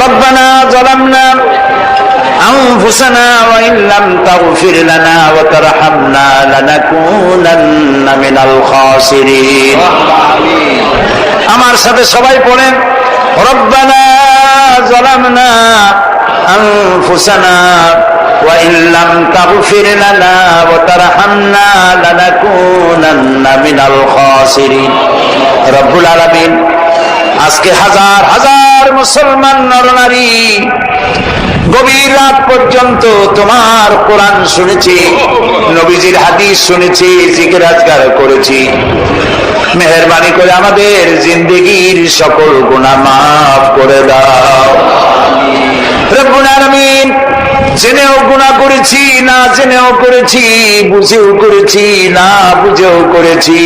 রব্বানা যালামনা আনফুসানা ওয়া ইন লাম তাগফির লানা ওয়া তারহামনা লানাকুনান্না মিনাল খাসিরিন। আমার সাথে সবাই পড়েন, রব্বানা যালামনা আনফুসানা ওয়া ইন লাম তাগফির লানা ওয়া তারহামনা লানাকুনান্না মিনাল খাসিরিন। রব্বুল আলামিন, আজকে হাজার হাজার মুসলমান নরনারী গভীর রাত পর্যন্ত তোমার কোরআন শুনেছি, নবীজির হাদিস শুনেছি, জিকির আজকার করেছি। মেহেরবানি করে আমাদের জিন্দেগীর সকল গুনাহ মাফ করে দাও। রব্বুল আলামিন, জেনেও গুনাহ করেছি, না জেনেও করেছি, বুঝেও করেছি, না বুঝেও করেছি।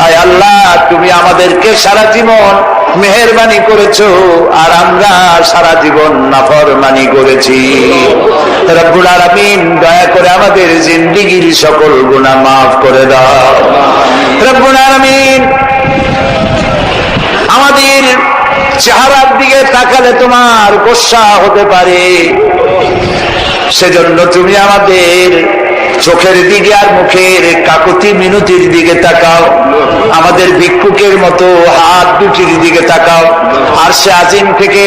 আয় আল্লাহ, তুমি আমাদেরকে সারা জীবন মেহেরবানি করেছো, আর আমরা সারা জীবন নাফরমানি করেছি। রব্বুল আলামিন, দয়া করে আমাদের জিন্দেগীর সকল গুনাহ মাফ করে দাও। রব্বুল আলামিন, আমাদের চেহারার দিকে তাকালে তোমার গোসা হতে পারে, সেজন্য তুমি আমাদের চোখের দিকে আর মুখের কাকুতি মিনতির দিকে তাকাও। আমাদের ভিক্ষুকের মতো হাত দুটির দিকে তাকাও। আর সে আজিম থেকে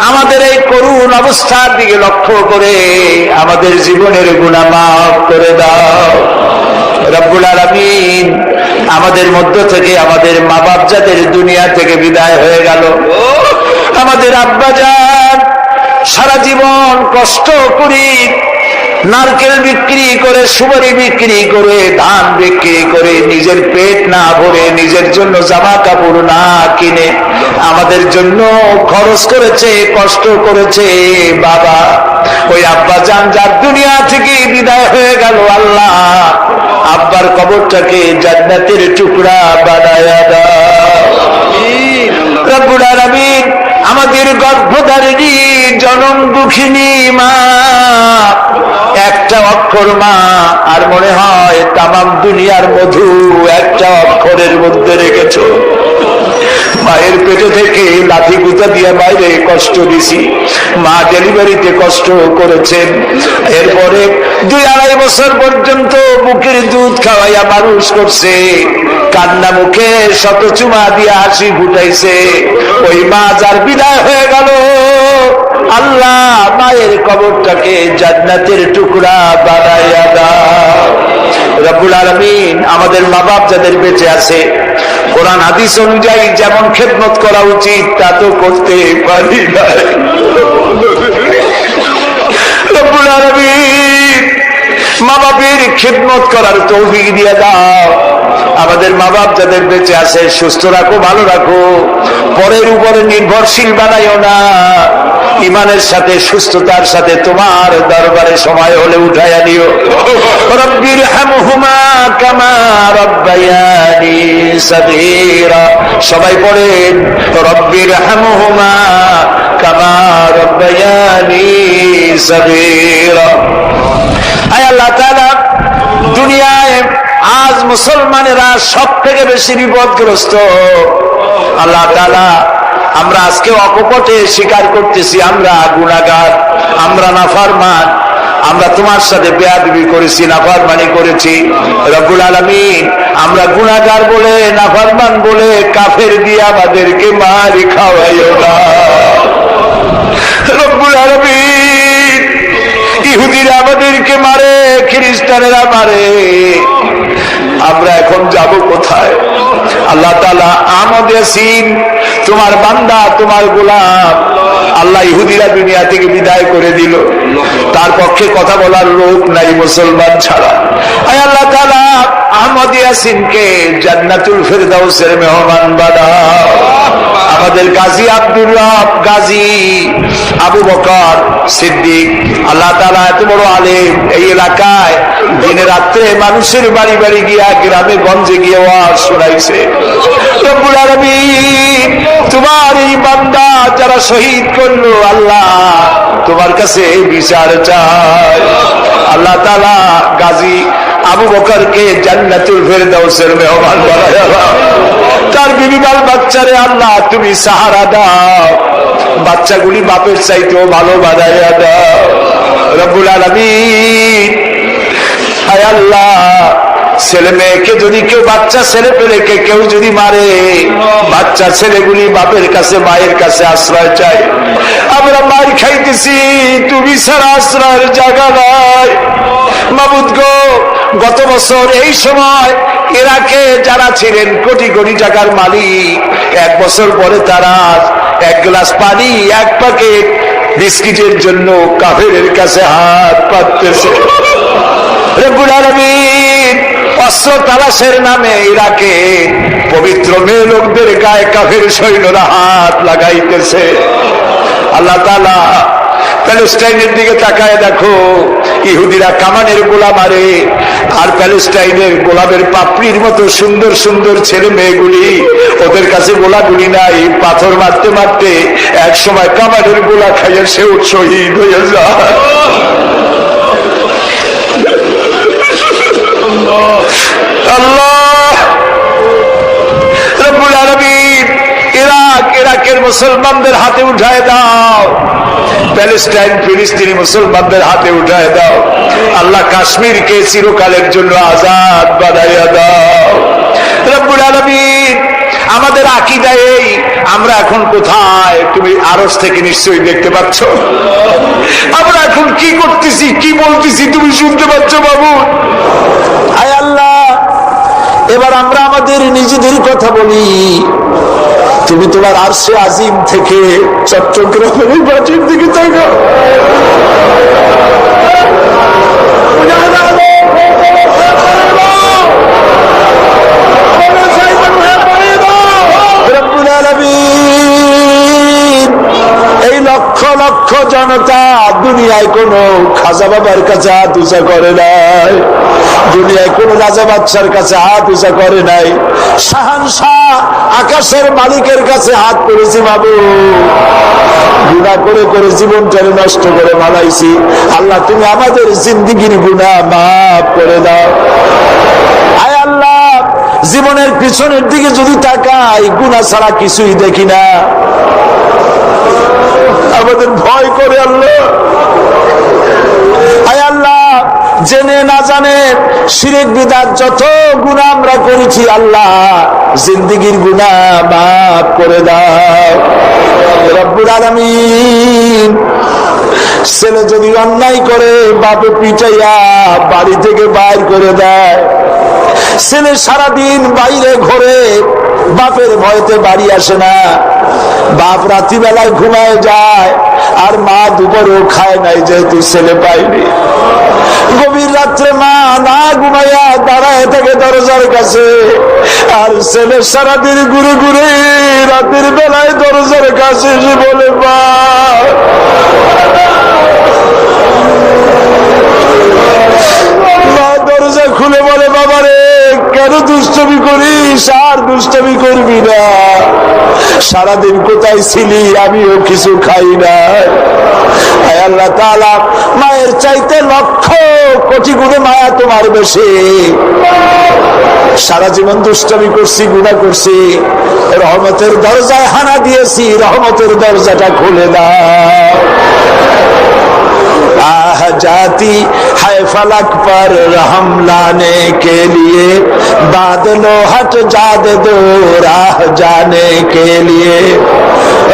আমাদের এই করুণ অবস্থার দিকে লক্ষ্য করে আমাদের জীবনের গুনাহ মাফ করে দাও। রব্বুল আলামিন, আমাদের মধ্য থেকে আমাদের মা বাপ যাদের দুনিয়া থেকে বিদায় হয়ে গেল, আমাদের আব্বাজান সারা জীবন কষ্ট করি নারকেল বিক্রি করে, সুপারি বিক্রি করে, ধান বিক্রি করে, নিজের পেট না ভরে, নিজের জন্য জামা কাপড় না কিনে আমাদের জন্য খরচ করেছে, কষ্ট করেছে। বাবা, ওই আব্বাজান যার দুনিয়া থেকে বিদায় হয়ে গেল, আল্লাহ আব্বার কবরটাকে জান্নাতের টুকরা বানায়া দাও। রব্বুল আলামিন, আমাদের গর্ভধারিণী জনম দুঃখিনী মা, একটা অক্ষর মা, আর মনে হয় তামাম দুনিয়ার মধু একটা অক্ষরের মধ্যে রেখেছো। মায়ের পেটে থেকে লাঠি গুঁতা দিয়ে বাইরে কষ্ট দিছি, মা ডেলিভারিতে কষ্ট করেছেন, এরপরে 2-2.5 বছর পর্যন্ত বুকের দুধ খাওয়াইয়া মানুষ করছে, কান্না মুখে শত চুমা দিয়ে হাসি ফুটাইছে। ওই মা যার বিদায় হয়ে গেল, আল্লাহ মায়ের কবরটাকে জান্নাতের টুকরা বানাইয়া দাও। রব্বুল আলামিন, আমাদের মা বাপ যাদের বেঁচে আছে, কোরআন হাদিস অনুযায়ী যেমন খেদমত করা উচিত তা তো করতে পারি না। রব্বুল আলামিন, মা বাপের খেদমত করার তৌফিক দিয়ে দাও। আমাদের মা বাপ যাদের বেঁচে আছে সুস্থ রাখো, ভালো রাখো, পরের উপরে নির্ভরশীল বানাইও না। ইমানের সাথে, সুস্থতার সাথে তোমার দরবারে সময় হলে উঠাইয়া দিও। রব্বির হামহুমা কামা রব্বায়ানি সগীরা। সবাই পড়েন, রব্বির হামহুমা কামা রব্বায়ানি সগীরা। আয় আল্লাহ তাআলা, দুনিয়ায় আজ মুসলমানেরা সব থেকে বেশি বিপদগ্রস্ত। আল্লাহ তাআলা, আমরা আজকে অকপটে স্বীকার করতেছি আমরা গুনাহগার, আমরা নাফরমান, আমরা তোমার সাথে বেয়াদবি করেছি, নাফরমানি করেছি। রব্বুল আলামিন, আমরা গুনাহগার বলে, নাফরমান বলে কাফের দিয়ে আমাদেরকে মারি খাওয়াইও না। রব্বুল আলামিন, ইহুদিরা আমাদেরকে মারে, খ্রিস্টানেরা মারে, আমরা এখন যাব কোথায়? আল্লাহ তাআলা, আহমদ ইয়াসিন তোমার বান্দা, তোমার গোলাম। আল্লাহ ইহুদিরা দুনিয়া থেকে বিদায় করে দিল, তার পক্ষে কথা বলার লোক নাই মুসলমান ছাড়া। আয় আল্লাহ তাআলা, আহমদ ইয়াসিনকে জান্নাতুল ফেরদাউসের মেহমান বানাও। আমাদের গাজী আব্দুল্লাহ, গাজী আবু বকর সিদ্দিক, আল্লাহ তাআলা এত বড় আলেম, এই এলাকায় দিনে রাত্রে মানুষের বাড়ি বাড়ি গিয়া, গ্রামে গঞ্জে গিয়ে ওয়াজ শোনাইছে। রব্বুল আলামিন, তোমার এই বান্দা যারা শহীদ করলো, আল্লাহ তোমার কাছে বিচার চাই। আল্লাহ তাআলা গাজী আবু বকরকে জান্নাতুল ফেরদাউসের মেহমান বানায়া দাও। তার বিবি বাল বাচ্চারে আল্লাহ তুমি সাহারা দাও। বাচ্চাগুলি বাপের চাইতেও ভালো বানাইয়া দাও রব্বুল আলামিন। হায় আল্লাহ, ছেলে মেয়েকে যদি কেউ, বাচ্চা ছেলে পেলেকে কেউ যদি মারে, বাচ্চা ছেলেগুলি বাপের কাছে মায়ের কাছে আশ্রয় চায়। আমরা মার খাইতেছি, তুমি ছাড়া আশ্রয়ের জায়গা নাই। মাবুদ গো, গত বছর এই সময় ইরাকে যারা ছিলেন কোটি কোটি টাকার মালিক, এক বছর পরে তারা এক গ্লাস পানি, এক প্যাকেট বিস্কিটের জন্য কাফেরের কাছে হাত পাততেছে। রব্বুল আলামিন, অস্ত্র তালাশের নামে ইরাকে পবিত্র মেয়ে লোকদের গায়ে কাফের সৈন্যরা হাত লাগাইতেছে। আল্লাহ তাআলা প্যালেস্টাইনের দিকে তাকায় দেখো, ইহুদিরা কামানের গোলা মারে, আর প্যালেস্টাইনের গোলাপের পাপড়ির মতো সুন্দর সুন্দর ছেলে মেয়েগুলি, ওদের কাছে গোলাগুলি নাই, পাথর মারতে মারতে এক সময় কামানের গোলা খাইয়ে সেও শহীদ হয়ে যায়। আল্লাহ রব্বুল আলামিন, ইরাকের মুসলমানদের হাতে উঠায় দাও, প্যালেস্টাইন ফিলিস্তিনি মুসলমানদের হাতে উঠায় দাও। আল্লাহ কাশ্মীরকে চিরকালের জন্য আজাদ বানাইয়া দাও রব্বুল আলামিন। আমাদের আকীদা এই, আমরা এখন কোথায় তুমি আরশ থেকে নিশ্চয়ই দেখতে পাচ্ছ। আমরা এখন কি করতেছি, কি বলতেছি তুমি শুনতে পাচ্ছ বাবু। আয় আল্লাহ, এবার আমরা আমাদের নিজেদের কথা বলি। তুমি তোমার আরশে আজিম থেকে চট্টগ্রামের বাটির দিকে তাকাও। এই লক্ষ লক্ষ জনতা দুনিয়ায় কোন খাজা বাবার কাছে হাত উঁচা করে নাই, দুনিয়ায় কোন রাজা বাদশার কাছে হাত উঁচা করে নাই, শাহানশাহ আকাশের মালিকের কাছে হাত করেছি। বাবু, গুনাহ করে করে জীবনটারে নষ্ট করে বানাইছি। আল্লাহ, তুমি আমাদের জিন্দেগির গুনাহ মাফ করে দাও। আয় আল্লাহ, জীবনের পিছনের দিকে যদি তাকাই, গুনাহ ছাড়া কিছুই দেখি না, আমাদের ভয় করে আল্লাহ। আয় আল্লাহ, জেনে না জানে শিরক বিদআত যত গুনাহ আমরা করেছি, আল্লাহ জিন্দেগির গুনাহ মাফ করে দাও রব্বুল আলামিন। ছেলে যদি অন্যায় করে, বাপে পিটাইয়া বাড়ি থেকে বাইর করে দেয়। ছেলে সারাদিন বাইরে ঘোরে, বাপের ভয়তে বাড়ি আসে না। বাপ রাত্রিবেলায় ঘুমায় যায়, আর মা দুপুরেও খায় নাই, যেহেতু ছেলে পায়নি। গভীর রাত্রে মা না ঘুমাইয়া দাঁড়ায় থাকে দরজার কাছে, আর ছেলে সারাদিন ঘুরে ঘুরে রাতের বেলায় দরজার কাছে এসে বলে, মা দরজা খুলে বলে, বাবা রে কেন দুষ্টমি করিস? আর দুষ্টমি করবি না, সারাদিন কোথায় ছিলি? আমিও কিছু খাই না। আল্লাহ তাআলা, মায়ের চাইতে লক্ষ কোটি গুণে মায়া তোমার বেশি। সারা জীবন দুষ্টমি করছি, গুনাহ করছি, রহমতের দরজায় হানা দিয়েছি, রহমতের দরজাটা খুলে দাও। आह जाती है फलक पर रहम लाने के लिए, बादलों हट जाते दो राह जाने के लिए।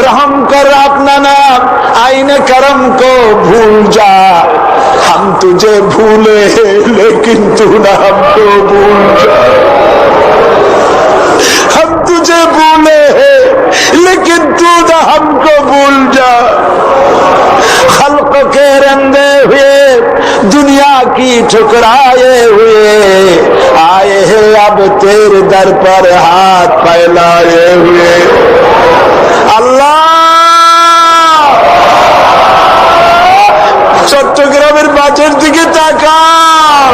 रहम कर अपना नाम आईने करम को भूल जा, हम तुझे भूले लेकिन तू ना हमको भूल जा। हम तुझे भूले लेकिन तू ना हमको भूल जा। खल्क के रंगे हुए दुनिया की ठुकराए हुए, आए हैं अब तेरे दर पर हाथ फैलाए हुए। अल्लाह, চট্টগ্রামের বাজার দিকে তাকাও।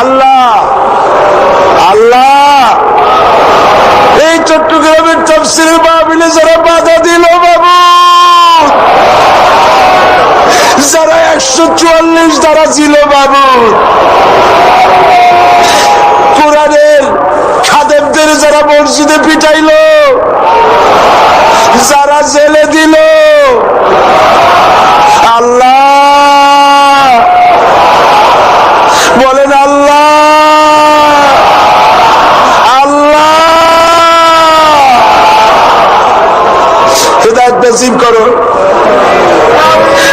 আল্লাহ আল্লাহ, এই চট্টগ্রামের তাফসীরের মাহফিলে যারা বাধা দিল, 44 ধারা ছিল বাবু। কোরআনের খাদেমদের যারা মসজিদে পিটাইলো, যারা জেলে দিল, আল্লাহ বলেন আল্লাহ, আল্লাহ হিদায়াত নসিব করো,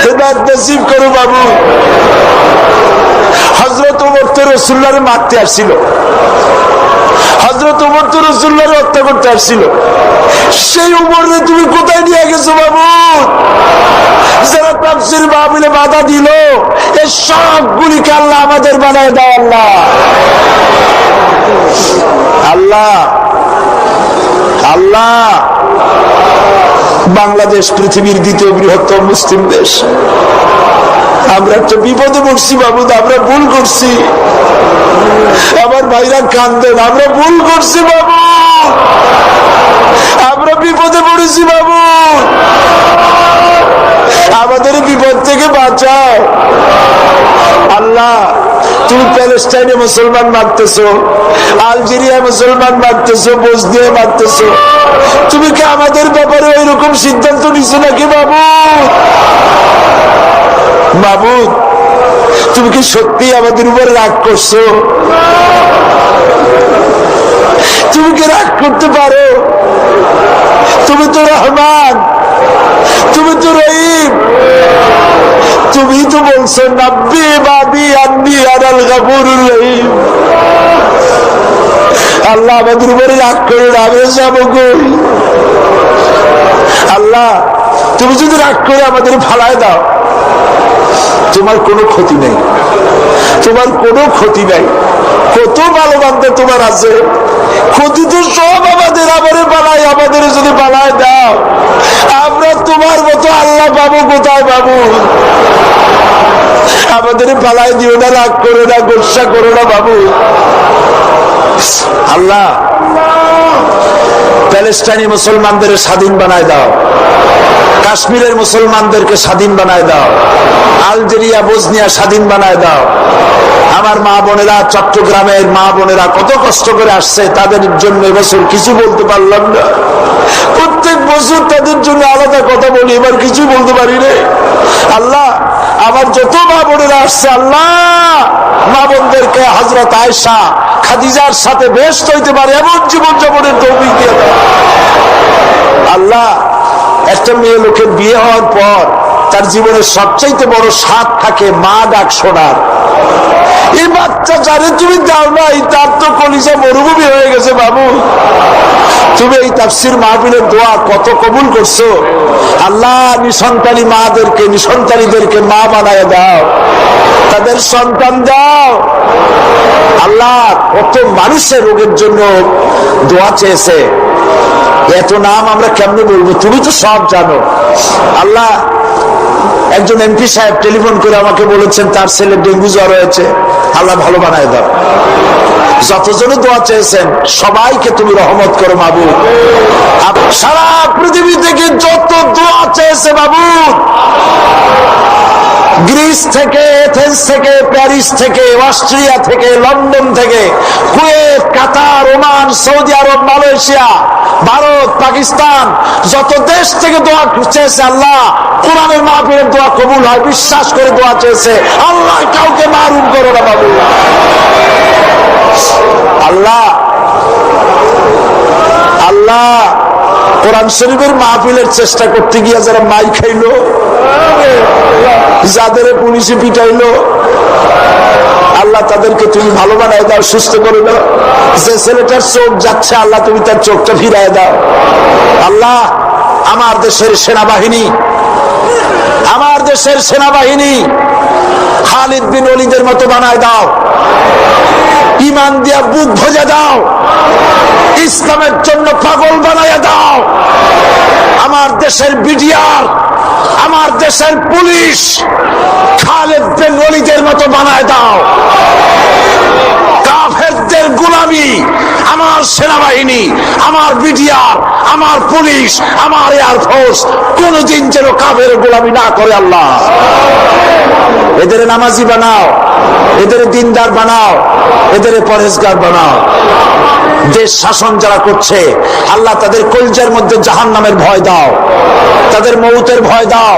হিদায়াত নসিব করো বাবু। হযরত ওমর তো রাসূলুল্লাহকে মারতে আসছিল, হযরত ওমর তো রাসূলুল্লাহকে হত্যা করতে আসছিল। সেই ওমরকে তুমি কোথায় নিয়ে গেছো বাবু? যারা তাফসীর মাহফিলে বাধা দিল, এই সবগুলিকে আল্লাহ আমাদের বানায় দাও আল্লাহ। আল্লাহ আল্লাহ বাংলাদেশ পৃথিবীর দ্বিতীয় বৃহত্তম মুসলিম দেশ। আমরা একটা বিপদে পড়ছি বাবু, আমরা ভুল করছি। আমার ভাইরা কান্দেন, আমরা ভুল করছি বাবু, আমরা বিপদে পড়েছি বাবু, আমাদের বিপদ থেকে বাঁচাও আল্লাহ। তুমি প্যালেস্টাইনে মুসলমান মারতেছো, আলজেরিয়া মুসলমান মারতেছো, বসনিয়া মারতেছো, তুমি কি আমাদের ব্যাপারে ওই রকম সিদ্ধান্ত নিছো নাকি বাবু? বাবু তুমি কি সত্যি আমাদের উপরে রাগ করছো? তুমি কি রাগ করতে পারো? তুমি তো রহমান, তুমি তো রহিম, তুমি তো বলছো নাব্বি বাদি আন্নি আনাল গাফুরুর রহিম। আল্লাহ আমাদের উপরে রাগ করে না, আমরা যাবো কই? আল্লাহ তুমি যদি রাগ করে আমাদের ফালায় দাও, তোমার কোনো ক্ষতি নেই, তোমার কোনো ক্ষতি নাই। কত ভালো বান্দা তোমার আছে, ক্ষতি তো সব আমাদের, আমাদের পালায়, আমাদের যদি পালায় দাও, আমরা তোমার মতো আল্লাহ পাবো কোথায় বাবু? আমাদের পালায় দিও না, রাগ করো না, গোসা করো না বাবু। আল্লাহ প্যালেস্টাইনি মুসলমানদের স্বাধীন বানায় দাও, কাশ্মীরের মুসলমানদেরকে স্বাধীন বানায় দাও, আলজেরিয়া বসনিয়া স্বাধীন বানায় দাও। আমার মা বোনেরা, চট্টগ্রামের মা বোনেরা কত কষ্ট করে আসছে, তাদের জন্য এবছর কিছু বলতে পারলাম না। প্রত্যেক বছর তাদের জন্য আলাদা কথা বলি, এবার কিছু বলতে পারি রে আল্লাহ। আমার যত মা বোনেরা আসছে আল্লাহ, মা বোনদেরকে হযরত আয়েশা খাদিজার সাথে বেহেশত হইতে পারে এমন জীবন যাপনের তৌফিক দিয়ে দাও আল্লাহ। একটা মেয়ে লোকের বিয়ে হওয়ার পর তার জীবনের সবচাইতে বড় স্বাদ থাকে মা ডাক শোনার। এই বাচ্চা যারে তুমি দাও নাই, তার তো কলিজা মরুভূমি হয়ে গেছে বাবু। তুমি এই তাফসীর মাহফিলের দোয়া কত কবুল করছো আল্লাহ। নিঃসন্তানী মাদেরকে, নিঃসন্তানীদেরকে মা বানায় দাও, তাদের সন্তান দাও আল্লাহ। কত মানুষের রোগের জন্য দোয়া চেয়েছে, এত নাম আমরা কেমনে বলবো, তুমি তো সব জানো আল্লাহ। একজন এমপি সাহেব টেলিফোন করে আমাকে বলেছেন তার ছেলে ডেঙ্গু জ্বর হয়েছে, আল্লাহ ভালো বানায় দাও। যতজনে দোয়া চেয়েছেন সবাইকে তুমি রহমত করো মাবুদ। সারা পৃথিবী থেকে যত দোয়া চেয়েছে মাবুদ, গ্রিস থেকে, এথেন্স থেকে, প্যারিস থেকে, অস্ট্রিয়া থেকে, লন্ডন থেকে, কুয়েত, কাতার, ওমান, সৌদি আরব, মালয়েশিয়া, ভারত, পাকিস্তান, যত দেশ থেকে দোয়া চেয়েছে আল্লাহ, কোরআনের মাহফিলের দোয়া কবুল হয় বিশ্বাস করে দোয়া চেয়েছে আল্লাহ। কাউকে মারুম করো না বাবু আল্লাহ। আল্লাহ কোরআন শরীফের মাহফিলের চেষ্টা করতে গিয়ে যারা মাই খাইলো, যাদের পুলিশে পিটাইলো আল্লাহ, তাদেরকে তুমি ভালো বানায় দাও, সুস্থ করে দাও। যে ছেলেটার চোখ যাচ্ছে আল্লাহ, তুমি তার চোখটা ফিরায় দাও আল্লাহ। আমার দেশের সেনাবাহিনী, আমার দেশের সেনাবাহিনী খালিদ বিন ওলীদের মতো বানায় দাও, ঈমান দিয়া বুক ভরে দাও, ইসলামের জন্য পাগল বানায় দাও। আমার দেশের বিডিআর, আমার দেশের পুলিশ খালিদ বিন ওলীদের মতো বানায় দাও। কাফেরদের কাফেরের গোলামি আমার সেনাবাহিনী, আমার বিডিআর, আমার পুলিশ, আমার এয়ারফোর্স কোনদিন যেন কাফেরের গোলামি না করে। আল্লাহ এদের নামাজি বানাও, এদের দিনদার বানাও, এদের পরেজগার বানাও। দেশ শাসন যারা করছে আল্লাহ তাদের কলজার মধ্যে জাহান্নামের ভয় দাও, তাদের মউতের ভয় দাও।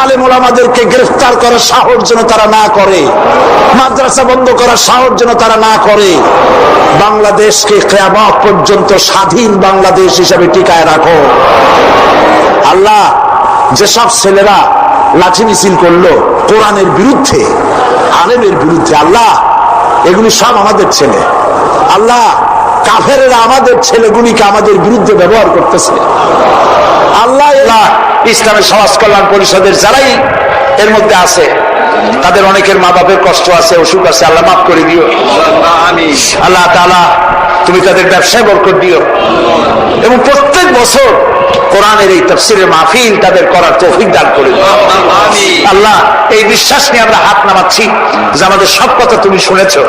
আলেম ওলামাদেরকে গ্রেফতার করার সাহস যেন তারা না করে, মাদ্রাসা বন্ধ করার সাহস যেন তারা না করে। বাংলাদেশকে কিয়ামত পর্যন্ত স্বাধীন বাংলাদেশ হিসাবে টিকায় রাখো। আল্লাহ যেসব ছেলেরা লাঠি মিছিল করলো কোরআনের বিরুদ্ধে, আলেমের বিরুদ্ধে, আল্লাহ এগুলি সব আমাদের ছেলে। আল্লাহ কাফেরেরা আমাদের ছেলেগুলিকে আমাদের বিরুদ্ধে ব্যবহার করতেছে। আল্লাহ ইসলামের সমাজ কল্যাণ পরিষদের যারাই এর মধ্যে আছে তাদের অনেকের মা বাপের কষ্ট আছে, অসুখ আছে, আল্লাহ মাফ করে দিও। আল্লাহ তাআলা তুমি তাদের ব্যবসায় বরকত দিও এবং প্রত্যেক বছর কোরআনের এই তাফসীরের মাহফিল তাদের করার তৌফিক দান করে দিও। আল্লাহ এই বিশ্বাস নিয়ে আমরা হাত নামাচ্ছি যে আমাদের সব কথা তুমি শুনেছো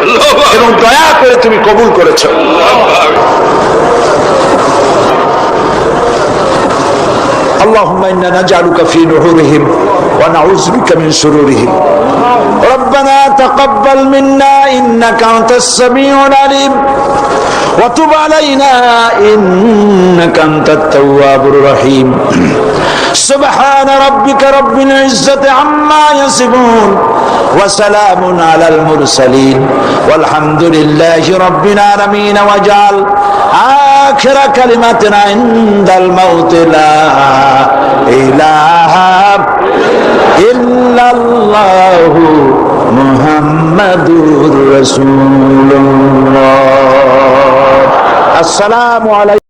এবং দয়া করে তুমি কবুল করেছো। اللهم إنا نجعلك في نحورهم ونعوذ بك من شرورهم ربنا تقبل منا إنك أنت السميع العليم وتب علينا إنك أنت التواب الرحيم سبحان ربك رب العزة عما يصفون وسلام على المرسلين والحمد لله رب العالمين واجعل آخر كلمتنا عند الموت لا إله إلا الله محمد رسول الله السلام عليكم